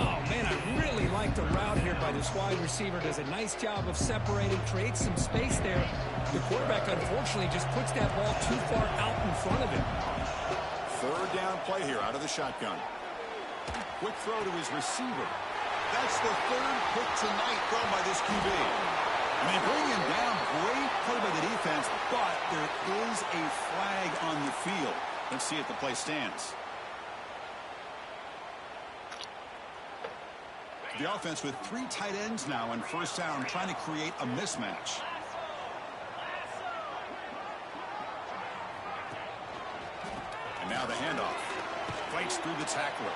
Oh, man, I really like the route here by this wide receiver. Does a nice job of separating, creates some space there. The quarterback, unfortunately, just puts that ball too far out in front of him. Third down play here out of the shotgun. Quick throw to his receiver. That's the third pick tonight thrown by this QB. And they bring him down. Great play by the defense, but there is a flag on the field. Let's see if the play stands. The offense with 3 tight ends now on first down, trying to create a mismatch. And now the handoff. Fights through the tackler.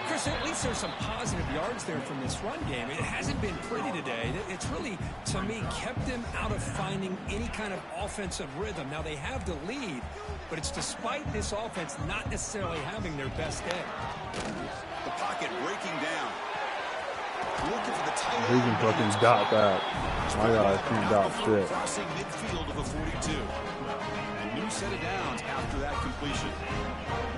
Chris, at least there's some positive yards there from this run game. It hasn't been pretty today. It's really, to me, kept them out of finding any kind of offensive rhythm. Now, they have the lead, but it's despite this offense not necessarily having their best day. The pocket breaking down. Looking for the tight end. He can fucking dot that. My God, he can dot shit. Crossing midfield of the 42. A new set of downs after that completion.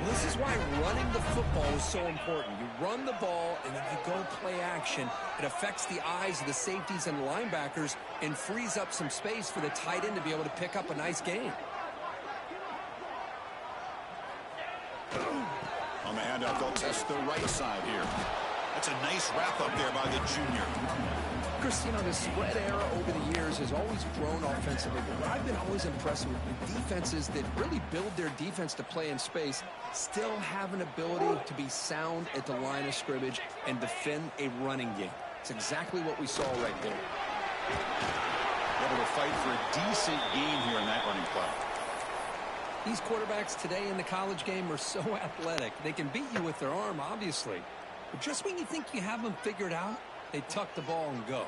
This is why running the football is so important. You run the ball, and then you go play action. It affects the eyes of the safeties and linebackers and frees up some space for the tight end to be able to pick up a nice gain. On the handoff, they'll test the right side here. That's a nice wrap-up there by the junior. Chris, you know, the spread era over the years has always grown offensively, but what I've been always impressed with defenses that really build their defense to play in space still have an ability to be sound at the line of scrimmage and defend a running game. It's exactly what we saw right there. Able to fight for a decent gain here in that running play. These quarterbacks today in the college game are so athletic. They can beat you with their arm, obviously. But just when you think you have them figured out, they tuck the ball and go.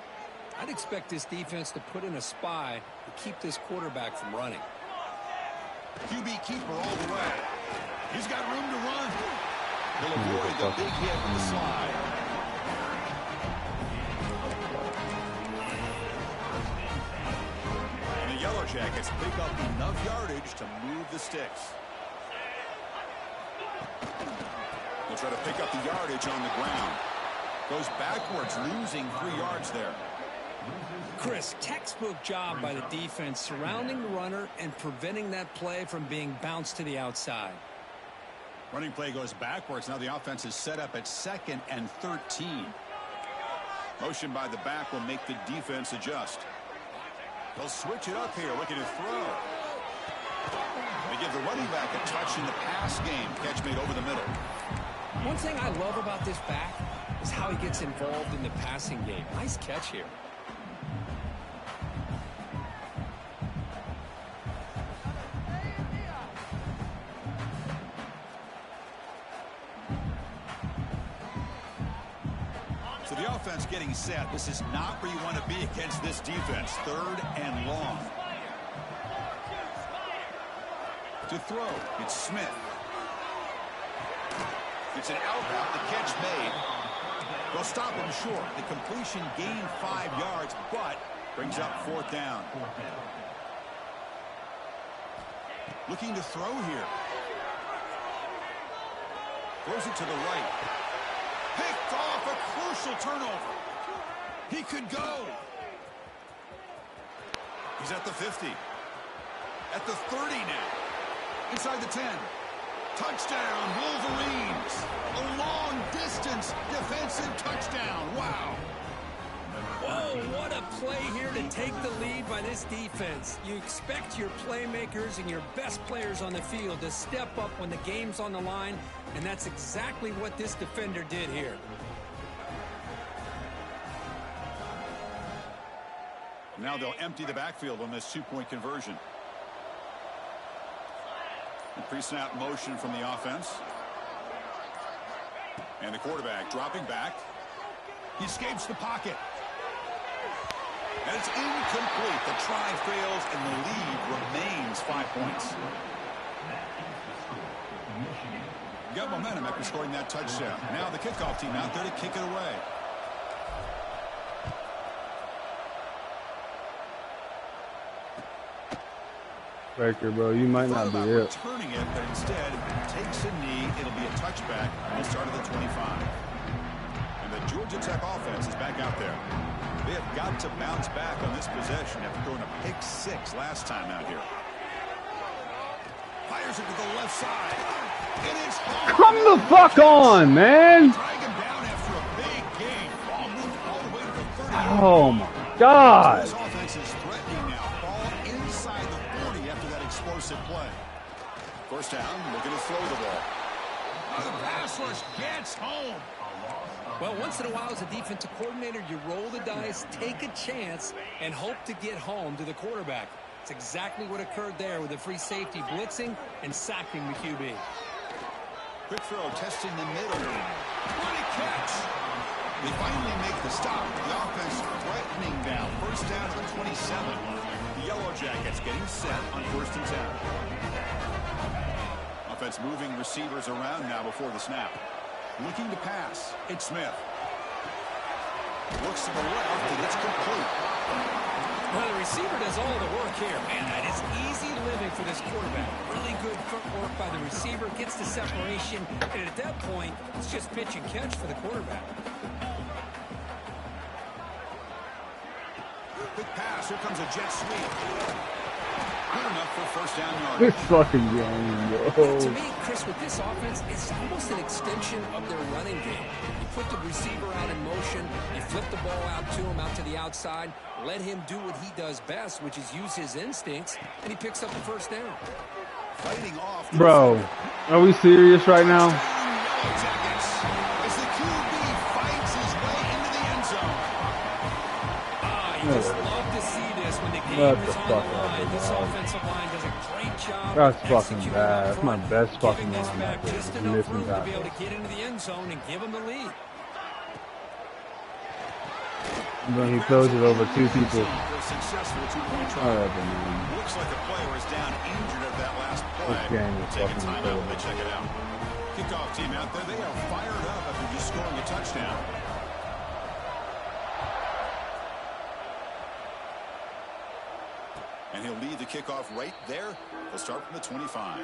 I'd expect this defense to put in a spy to keep this quarterback from running. QB keeper all the way. He's got room to run. He'll avoid the big hit on the slide. And the Yellow Jackets pick up enough yardage to move the sticks. They'll try to pick up the yardage on the ground. Goes backwards, losing 3 yards there. Chris, textbook job by the defense surrounding the runner and preventing that play from being bounced to the outside. Running play goes backwards. Now the offense is set up at 2nd and 13. Motion by the back will make the defense adjust. They'll switch it up here, looking to throw. They give the running back a touch in the pass game. Catch made over the middle. One thing I love about this back is how he gets involved in the passing game. Nice catch here. So the offense getting set. This is not where you want to be against this defense. 3rd and long. To throw, it's Smith. It's an out route. The catch made. They'll stop him short. The completion gained 5 yards, but brings up 4th down. Looking to throw here. Throws it to the right. Picked off, a crucial turnover. He could go. He's at the 50. At the 30 now. Inside the 10. Touchdown, Wolverines. A long-distance defensive touchdown. Wow. Whoa, what a play here to take the lead by this defense. You expect your playmakers and your best players on the field to step up when the game's on the line, and that's exactly what this defender did here. Now they'll empty the backfield on this two-point conversion. Pre-snap motion from the offense. And the quarterback dropping back. He escapes the pocket. And it's incomplete. The try fails, and the lead remains 5 points. Got momentum after scoring that touchdown. Now the kickoff team out there to kick it away. Baker, bro, you might not be it. Returning it, but instead takes a knee. It'll be a touchback on the start of the 25. And the Georgia Tech offense is back out there. They have got to bounce back on this possession after throwing a pick 6 last time out here. Fires it to the left side. And it's Come the fuck on, man! Drag him down after a big gain. Ball moved all the way to the 30. Oh my God! This offense is threatening now. Ball inside the 40 after that explosive play. First down, looking to throw the ball. The pass rush gets home. Well, once in a while as a defensive coordinator, you roll the dice, take a chance, and hope to get home to the quarterback. It's exactly what occurred there with the free safety blitzing and sacking the QB. Quick throw, testing the middle. Great catch. They finally make the stop. The offense threatening now. First down to the 27. The Yellow Jackets getting set on 1st and 10. Offense moving receivers around now before the snap. Looking to pass. It's Smith. Looks to the left, and it's complete. Well, the receiver does all the work here. Man, that is easy living for this quarterback. Really good footwork by the receiver. Gets the separation. And at that point, it's just pitch and catch for the quarterback. Big pass. Here comes a jet sweep. Good enough for first down yard. This fucking game, bro. To me, Chris, with this offense, it's almost an extension of their running game. You put the receiver out in motion, you flip the ball out to him, out to the outside, let him do what he does best, which is use his instincts, and he picks up the first down. Fighting off. Bro, are we serious right now? Yellow Jackets as the QB fights his way into the end zone. You just love to see this when the game is on the line. This offensive line does a great job. That's fucking executing bad. up That's my front, best fucking giving this line back right there. just Missing enough room to be tackles. able to get into the end zone and give them the lead. When he throws it over 2 people. For a successful two-point try. Whatever, man. Looks like the player is down injured at that last play. This game is Take a fucking timeout incredible. when they check it out. Kickoff team out there. They are fired up after just scoring a touchdown. And he'll lead the kickoff right there. They'll start from the 25.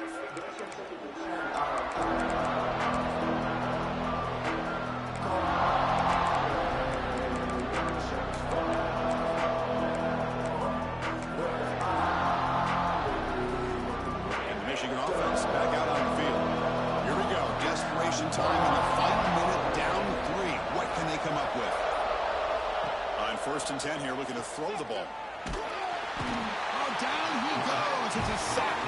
And the Michigan offense back out on the field. Here we go. Desperation time in the final minute. Down 3. What can they come up with? On 1st and 10 here, looking to throw the ball. Oh, down he goes. It's a sack.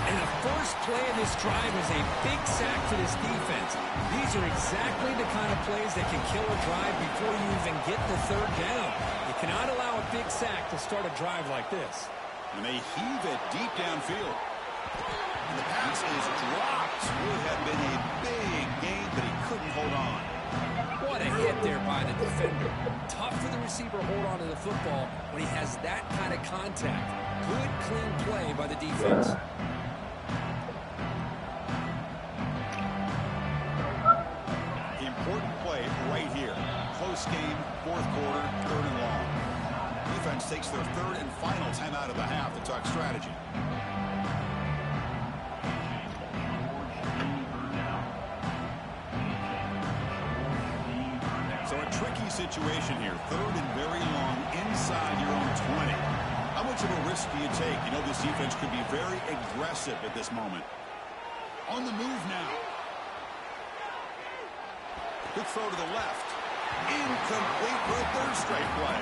And the first play of this drive was a big sack to this defense. These are exactly the kind of plays that can kill a drive before you even get the 3rd down. You cannot allow a big sack to start a drive like this. And they heave it deep downfield. And the pass is dropped. Would have been a big gain, but he couldn't hold on. What a hit there by the defender. Tough for the receiver to hold on to the football when he has that kind of contact. Good, clean play by the defense. The important play right here. Close game, 4th quarter, 3rd and long. Defense takes their 3rd and final timeout of the half to talk strategy. situation here. Third and very long inside your own 20. How much of a risk do you take? You know this defense could be very aggressive at this moment. On the move now. Good throw to the left. Incomplete for a third straight play.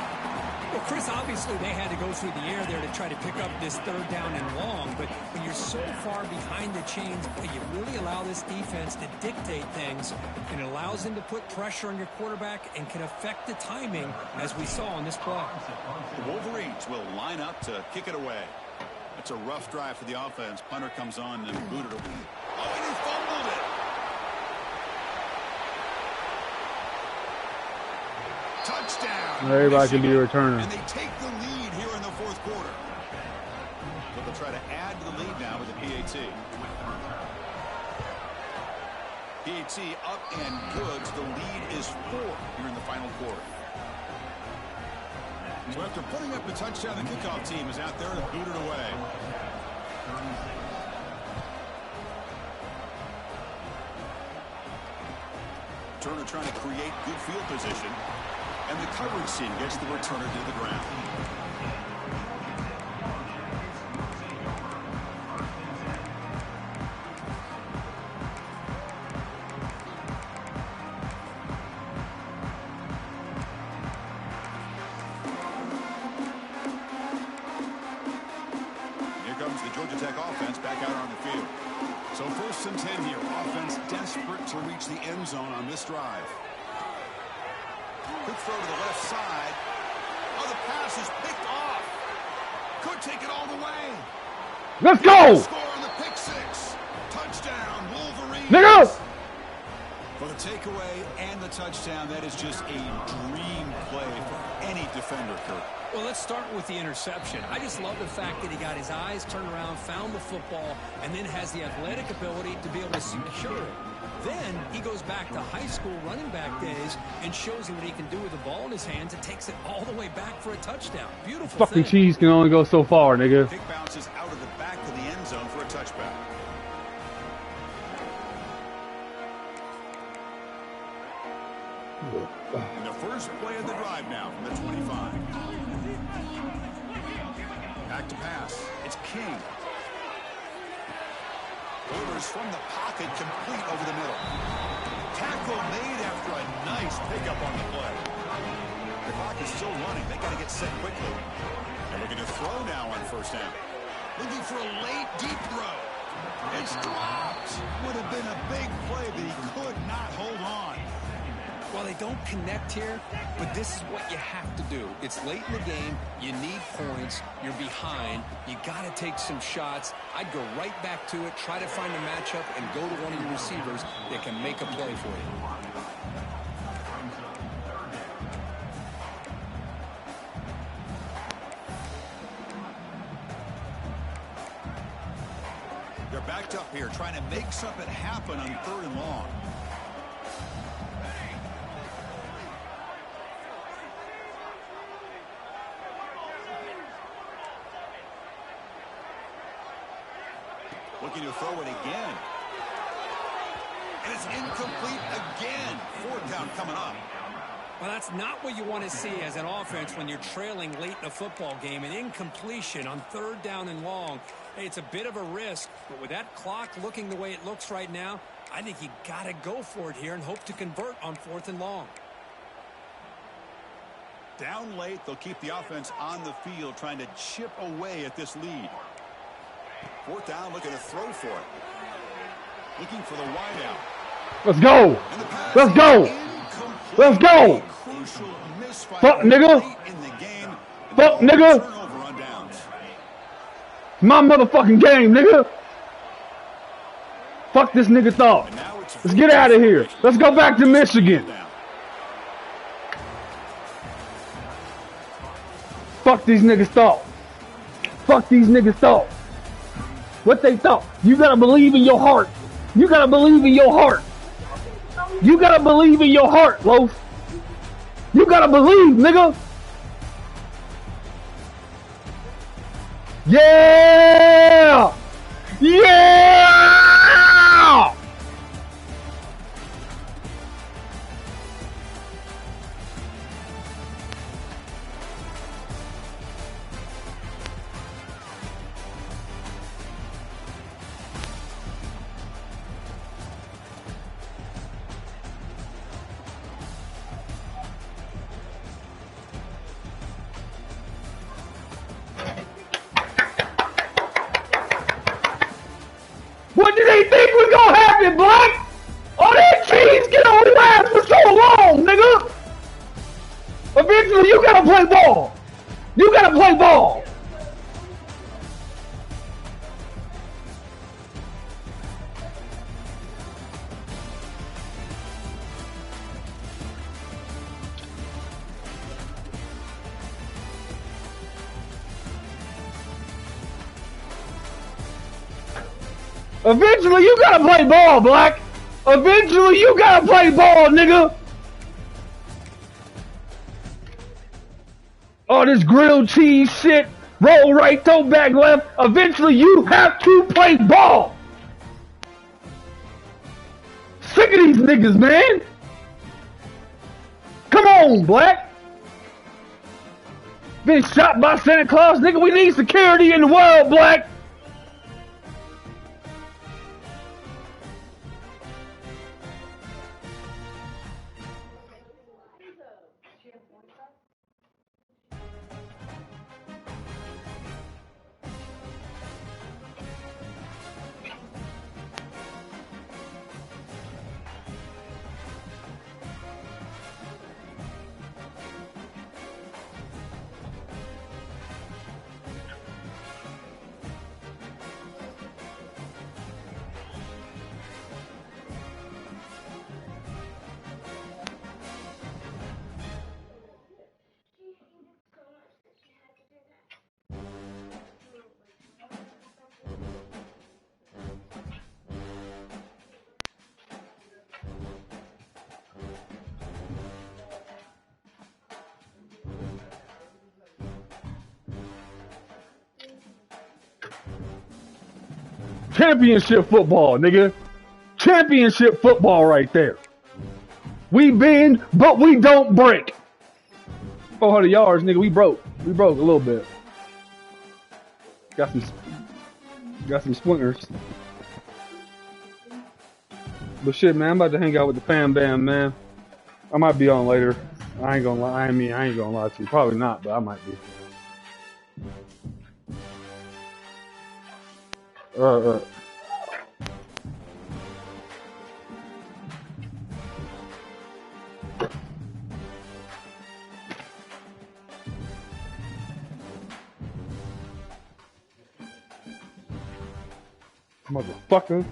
Well, Chris, obviously they had to go through the air there to try to pick up this third down and long, but when you're so far behind the chains, you really allow this defense to dictate things, and it allows them to put pressure on your quarterback and can affect the timing, as we saw on this play. The Wolverines will line up to kick it away. It's a rough drive for the offense. Punter comes on and booted it. Oh, and he fumbled it. Touchdown. Everybody can be a returner. And they take the lead here in the fourth quarter. But they'll try to add to the lead now with the PAT. PAT up and good. The lead is 4 here in the final quarter. So after putting up the touchdown, the kickoff team is out there to boot it away. Turner trying to create good field position. And the coverage team gets the returner to the ground. Here comes the Georgia Tech offense back out on the field. So 1st and 10 here. Offense desperate to reach the end zone on this drive. Good throw to the left side. Oh, the pass is picked off. Could take it all the way. Let's go! Score on the pick six. Touchdown, Wolverines. Nigga! For the takeaway and the touchdown, that is just a dream play for any defender, Kurt. Well, let's start with the interception. I just love the fact that he got his eyes turned around, found the football, and then has the athletic ability to be able to secure it. Then he goes back to high school running back days and shows you what he can do with the ball in his hands and takes it all the way back for a touchdown. Beautiful Fucking thing. cheese can only go so far, nigga. Kick bounces out of the back of the end zone for a touchback. And the first play of the drive now from the 25. Back to pass. It's King. Orders from the pocket, complete over the middle. Tackle made after a nice pickup on the play. The clock is still running. They got to get set quickly. And looking to throw now on first down. Looking for a late deep throw. It's dropped. Would have been a big play, but he could not hold on. Well, they don't connect here, but this is what you have to do. It's late in the game. You need points. You're behind. You got to take some shots. I'd go right back to it, try to find a matchup, and go to one of your receivers that can make a play for you. They're backed up here, trying to make something happen on 3rd and long. Looking to throw it again. And it's incomplete again. 4th down coming up. Well, that's not what you want to see as an offense when you're trailing late in a football game. An incompletion on 3rd down and long. Hey, it's a bit of a risk, but with that clock looking the way it looks right now, I think you got to go for it here and hope to convert on 4th and long. Down late, they'll keep the offense on the field, trying to chip away at this lead. 4th down, looking to throw for it. Looking for the wideout. Let's go! Let's go! Let's go! Fuck, nigga! Fuck, nigga! My motherfucking game, nigga! Fuck this nigga thought. Let's get out of here. Let's go back to Michigan. Fuck these niggas thought. Fuck these niggas thought. What they thought. You gotta believe in your heart. You gotta believe in your heart. You gotta believe in your heart, Loaf. You gotta believe, nigga. Yeah! Yeah! What do they think was gonna happen, Black? All that cheese get on your ass for so long, nigga. Eventually, you gotta play ball. You gotta play ball. Eventually, you gotta play ball, Black. Eventually, you gotta play ball, nigga. All this grilled cheese shit, roll right, throw back left. Eventually, you have to play ball. Sick of these niggas, man. Come on, Black. Been shot by Santa Claus, nigga. We need security in the world, Black. Championship football, nigga. Championship football right there. We bend, but we don't break. 400 yards, nigga. We broke. We broke a little bit. Got some splinters. But shit, man, I'm about to hang out with the fam bam, man. I might be on later. I ain't gonna lie. I ain't gonna lie to you. Probably not, but I might be. I'm motherfucker.